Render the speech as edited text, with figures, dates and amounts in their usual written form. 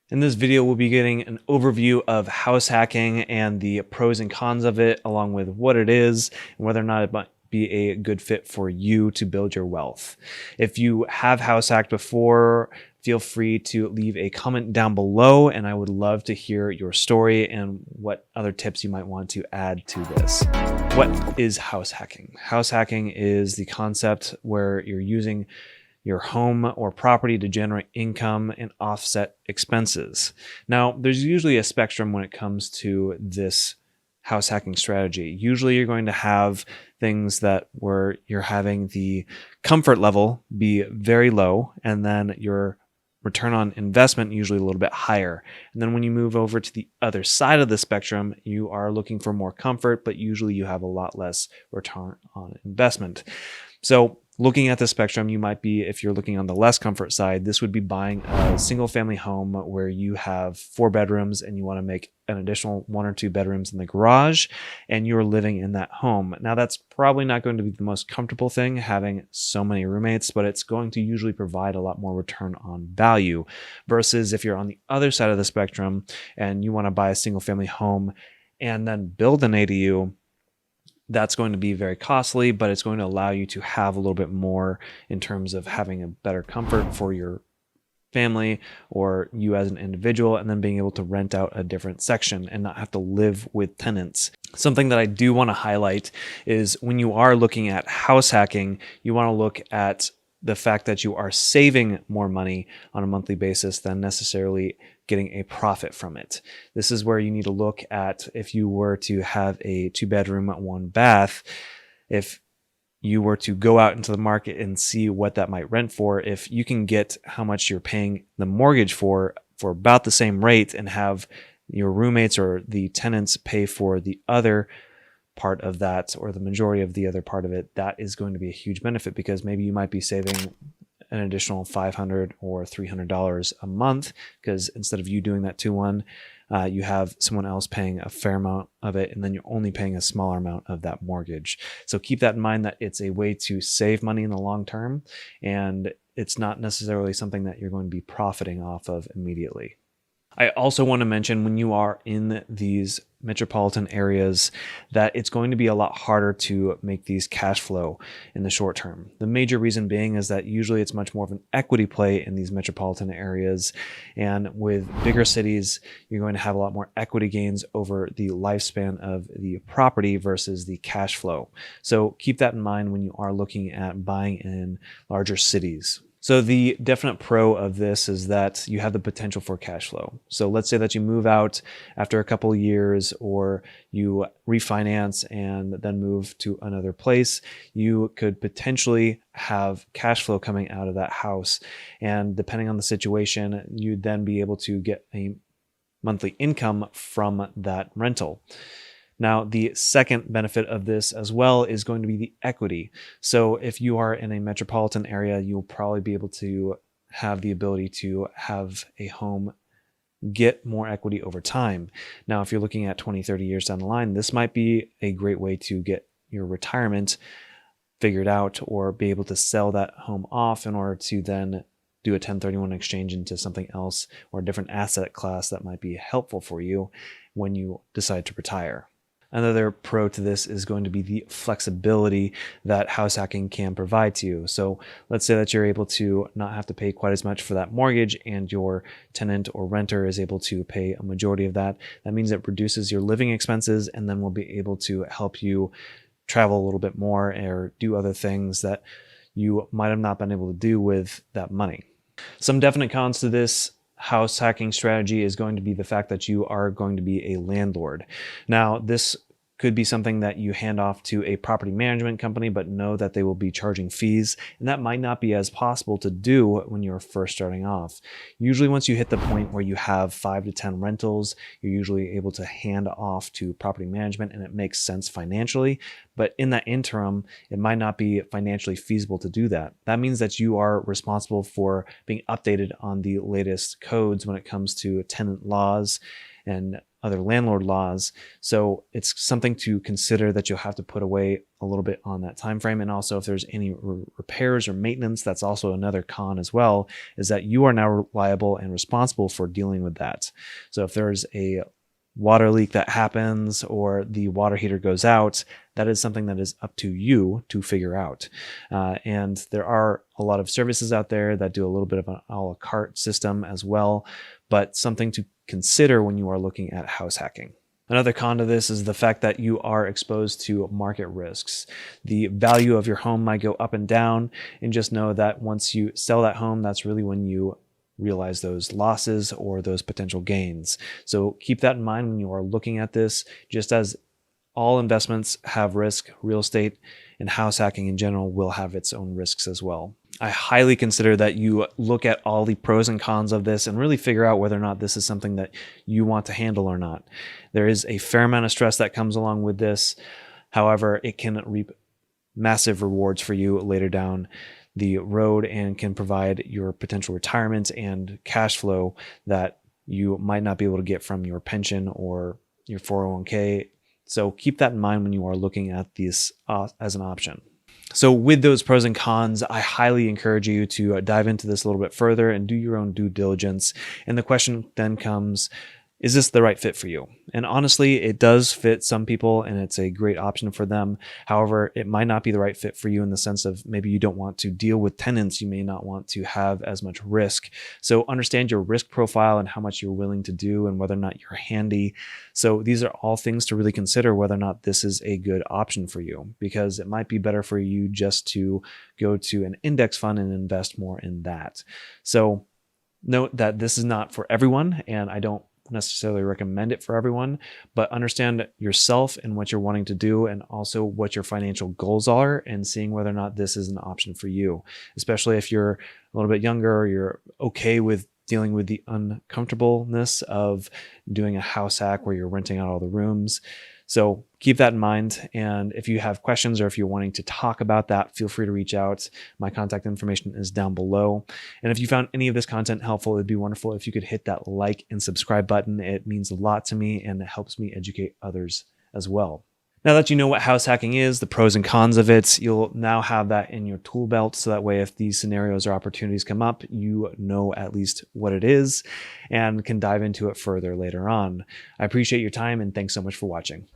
In this video, we'll be getting an overview of house hacking and the pros and cons of it, along with what it is and whether or not it might be a good fit for you to build your wealth. If you have house hacked before, feel free to leave a comment down below, and I would love to hear your story and what other tips you might want to add to this. What is house hacking? House hacking is the concept where you're using your home or property to generate income and offset expenses. Now, there's usually a spectrum when it comes to this house hacking strategy. Usually you're going to have things that where you're having the comfort level be very low, and then your return on investment usually a little bit higher. And then when you move over to the other side of the spectrum, you are looking for more comfort, but usually you have a lot less return on investment. So looking at the spectrum, you might be, if you're looking on the less comfort side, this would be buying a single family home where you have 4 bedrooms and you want to make an additional 1 or 2 bedrooms in the garage, and you're living in that home. Now, that's probably not going to be the most comfortable thing, having so many roommates, but it's going to usually provide a lot more return on value versus if you're on the other side of the spectrum and you want to buy a single family home and then build an ADU. That's going to be very costly, but it's going to allow you to have a little bit more in terms of having a better comfort for your family or you as an individual, and then being able to rent out a different section and not have to live with tenants. Something that I do want to highlight is when you are looking at house hacking, you want to look at the fact that you are saving more money on a monthly basis than necessarily getting a profit from it. This is where you need to look at, if you were to have a 2-bedroom, 1 bath, if you were to go out into the market and see what that might rent for, if you can get how much you're paying the mortgage for about the same rate and have your roommates or the tenants pay for the other part of that or the majority of the other part of it, that is going to be a huge benefit, because maybe you might be saving an additional $500 or $300 a month, because instead of you doing that 2-1, you have someone else paying a fair amount of it, and then you're only paying a smaller amount of that mortgage. So keep that in mind, that it's a way to save money in the long term, and it's not necessarily something that you're going to be profiting off of immediately. I also want to mention, when you are in these metropolitan areas, that it's going to be a lot harder to make these cash flow in the short term. The major reason being is that usually it's much more of an equity play in these metropolitan areas. And with bigger cities, you're going to have a lot more equity gains over the lifespan of the property versus the cash flow. So keep that in mind when you are looking at buying in larger cities. So the definite pro of this is that you have the potential for cash flow. So let's say that you move out after a couple of years, or you refinance and then move to another place. You could potentially have cash flow coming out of that house. And depending on the situation, you'd then be able to get a monthly income from that rental. Now, the second benefit of this as well is going to be the equity. So if you are in a metropolitan area, you'll probably be able to have the ability to have a home get more equity over time. Now, if you're looking at 20, 30 years down the line, this might be a great way to get your retirement figured out, or be able to sell that home off in order to then do a 1031 exchange into something else or a different asset class that might be helpful for you when you decide to retire. Another pro to this is going to be the flexibility that house hacking can provide to you. So let's say that you're able to not have to pay quite as much for that mortgage, and your tenant or renter is able to pay a majority of that. That means it reduces your living expenses, and then will be able to help you travel a little bit more or do other things that you might have not been able to do with that money. Some definite cons to this house hacking strategy is going to be the fact that you are going to be a landlord. Now, this could be something that you hand off to a property management company, but know that they will be charging fees, and that might not be as possible to do when you're first starting off. Usually once you hit the point where you have 5 to 10 rentals, you're usually able to hand off to property management, and it makes sense financially. But in that interim, it might not be financially feasible to do that. That means that you are responsible for being updated on the latest codes when it comes to tenant laws and other landlord laws. So it's something to consider that you'll have to put away a little bit on that time frame. And also if there's any repairs or maintenance, that's also another con as well, is that you are now liable and responsible for dealing with that. So if there's a water leak that happens or the water heater goes out, that is something that is up to you to figure out. And there are a lot of services out there that do a little bit of an a la carte system as well, but something to consider when you are looking at house hacking. Another con to this is the fact that you are exposed to market risks. The value of your home might go up and down, and just know that once you sell that home, that's really when you realize those losses or those potential gains. So keep that in mind when you are looking at this. Just as all investments have risk, real estate and house hacking in general will have its own risks as well. I highly consider that you look at all the pros and cons of this and really figure out whether or not this is something that you want to handle or not. There is a fair amount of stress that comes along with this. However, it can reap massive rewards for you later down the road and can provide your potential retirement and cash flow that you might not be able to get from your pension or your 401k. So keep that in mind when you are looking at this as an option. So with those pros and cons, I highly encourage you to dive into this a little bit further and do your own due diligence. And the question then comes, is this the right fit for you? And honestly, it does fit some people and it's a great option for them. However, it might not be the right fit for you in the sense of maybe you don't want to deal with tenants. You may not want to have as much risk. So understand your risk profile and how much you're willing to do and whether or not you're handy. So these are all things to really consider whether or not this is a good option for you, because it might be better for you just to go to an index fund and invest more in that. So note that this is not for everyone, and I don't necessarily recommend it for everyone, but understand yourself and what you're wanting to do and also what your financial goals are and seeing whether or not this is an option for you, especially if you're a little bit younger or you're okay with dealing with the uncomfortableness of doing a house hack where you're renting out all the rooms. So keep that in mind. And if you have questions or if you're wanting to talk about that, feel free to reach out. My contact information is down below. And if you found any of this content helpful, it'd be wonderful if you could hit that like and subscribe button. It means a lot to me and it helps me educate others as well. Now that you know what house hacking is, the pros and cons of it, you'll now have that in your tool belt. So that way, if these scenarios or opportunities come up, you know at least what it is and can dive into it further later on. I appreciate your time and thanks so much for watching.